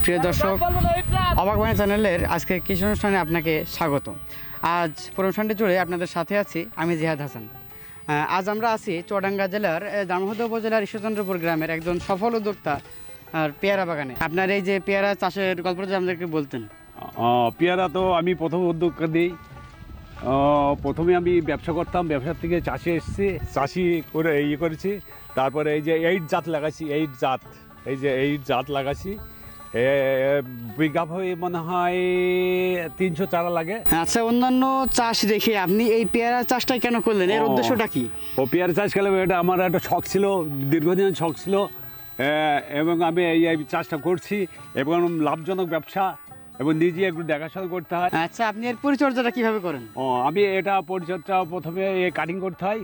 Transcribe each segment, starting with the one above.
প্রিয় দর্শক, অবাক বাণী চ্যানেলের আজকে কৃষি অনুষ্ঠানে আপনাকে স্বাগত। আজ অনুষ্ঠানটি জুড়ে আপনাদের সাথে আছি আমি জিহাদ হাসান। আজ আমরা আছি চুয়াডাঙ্গা জেলার দামোহদ উপজেলার ঈশ্বরচন্দ্রপুর গ্রামের একজন সফল উদ্যোক্তা আর পেয়ারা বাগানে। আপনার এই যে পেয়ারা চাষের গল্পটা যদি আমাদেরকে বলতেন। পেয়ারা তো আমি প্রথম উদ্যোগ দিই। প্রথমে আমি ব্যবসা করতাম, ব্যবসার থেকে চাষে এসেছি, চাষি করে করেছি। তারপরে এই যে এইট জাত লাগাইছি, এইট জাত লাগাইছি। বিঘা হয়ে মনে হয় 300 চারা লাগে। আচ্ছা, অন্যান্য চাষ রেখে আপনি এই পেয়ারা চাষটা কেন করলেন, এর উদ্দেশ্যটা কি? পেয়ারা চাষ করলে এটা আমার একটা শখ ছিল, দীর্ঘদিন শখ ছিল, এবং আমি এই চাষটা করছি এবং লাভজনক ব্যবসা এবং নিজে একটু দেখাশোনা করতে হয়। আচ্ছা, আপনি এর পরিচর্যাটা কিভাবে করেন? আমি এটা পরিচর্যা প্রথমে কাটিং করতে হয়,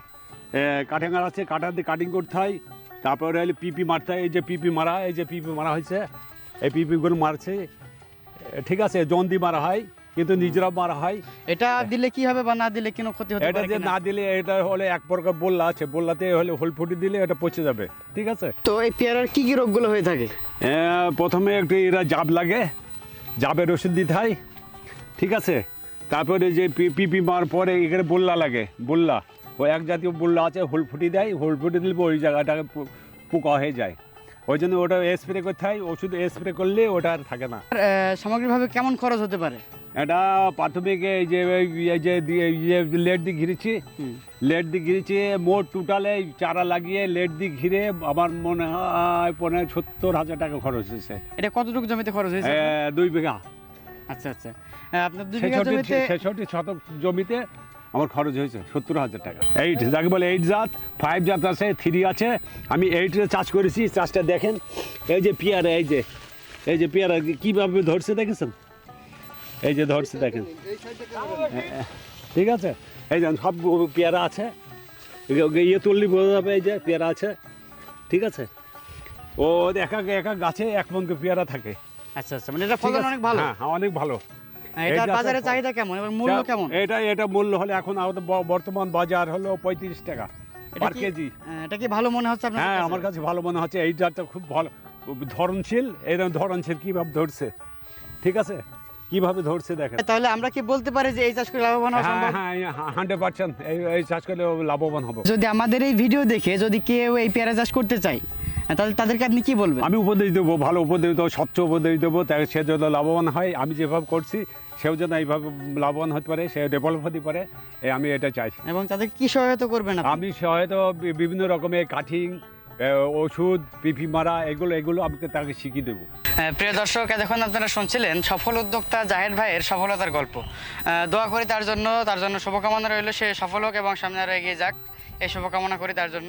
কাটিং আছে, কাটার দিয়ে কাটিং করতে হয়। তারপরে হলে পিপি মারতে হয়। এই যে পিপি মারা হয়েছে, এই পিপিগুলো মারছে, ঠিক আছে। জন্দি মারা হয়, কিন্তু নিজেরাও মারা হয়। এটা দিলে কি হবে বা না দিলে কোনো ক্ষতি হতে এটা পারে যে কিনা? না দিলে এটা হলে এক প্রকার বল্লা আছে, বল্লাতে হলে হোল ফুটি দিলে এটা পচে যাবে, ঠিক আছে। তো এই পেয়ারার কি কি রোগগুলো হয়ে থাকে? প্রথমে একটু এরা জাব লাগে, জাবের ওষুধ দিতে হয়, ঠিক আছে। তারপরে যে পিপি মারার পরে এখানে বল্লা লাগে, বল্লা ওই এক জাতীয় বল্লা আছে, হোল ফুটি দেয়, হোল ফুটি দিলে ওই জায়গাটাকে পোকা হয়ে যায়। ওই জন্য ওটা স্প্রে করতে হয়, ওষুধ স্প্রে করলে ওটা আর থাকে না। সামগ্রিকভাবে কেমন খরচ হতে পারে? এটা প্রাথমিক এই যে লেট দিয়ে ঘিরেছি, মোট টোটালে চারা লাগিয়ে লেট দিয়ে ঘিরে আমার মনে হয় 70,000 টাকা খরচ হয়েছে। এটা কতটুকু জমিতে খরচ হয়েছে? 2 বিঘা। আচ্ছা আচ্ছা, আপনার 2 বিঘা জমিতে 66 শতক জমিতে আমার খরচ হয়েছে 70,000 টাকা। এইট যাকে বলে 8 জাত, 5 জাত আছে, 3 আছে। আমি 8-এর চাষ করেছি। চাষটা দেখেন, এই যে পেয়ারা, এই যে পেয়ারা কীভাবে ধরছে দেখেছেন, এই যে ধরছে দেখেন, ঠিক আছে। এই যে সব পেয়ারা আছে, তুললি বোঝা যাবে, এই যে পেয়ারা আছে, ঠিক আছে। ও একা গাছে 1 মণ পেয়ারা থাকে। আচ্ছা আচ্ছা, মানে এটা ফলন অনেক ভালো। হ্যাঁ, অনেক ভালো। এটার বাজারে চাহিদা কেমন এবং মূল্য কেমন? এটা মূল্য হলে এখন আমাদের বর্তমান বাজার হলো 35 টাকা পার কেজি। এটা কি ভালো মনে হচ্ছে আপনার? হ্যাঁ, আমার কাছে ভালো মনে হচ্ছে। এই জাতটা খুব ভালো, ধরনশীল। এরকম ধরনশীল কীভাবে ধরছে, ঠিক আছে, কীভাবে ধরছে দেখেন। তাহলে আমরা কি বলতে পারি যে এই চাষ করে লাভবান হওয়া সম্ভব? হ্যাঁ, 100% এই চাষ করলে লাভবান হবো। যদি আমাদের এই ভিডিও দেখে যদি কেউ এই পেয়ারা চাষ করতে চায়, তাহলে তাদেরকে আপনি কি বলবেন? আমি উপদেশ দেবো, ভালো উপদেশ দেবো, স্বচ্ছ উপদেশ দেবো। তাই সে যেন লাভবান হয়, আমি যেভাবে করছি সেও যেন এইভাবে লাভবান হতে পারে, সে ডেভেলপ হতে পারে, আমি এটা চাই। এবং তাদের কি সহায়তা করবেন আপনি? আমি সহায়তা বিভিন্ন রকমের কাটিং, ওষুধ, পিপি মারা, এগুলো আমি তাকে শিখিয়ে দেবো। প্রিয় দর্শক, দেখুন আপনারা শুনছিলেন সফল উদ্যোক্তা জাহেদ ভাইয়ের সফলতার গল্প। দোয়া করি তার জন্য শুভকামনা রইল, সে সফল হোক এবং সামনে আরও এগিয়ে যাক, এই শুভকামনা করি তার জন্য।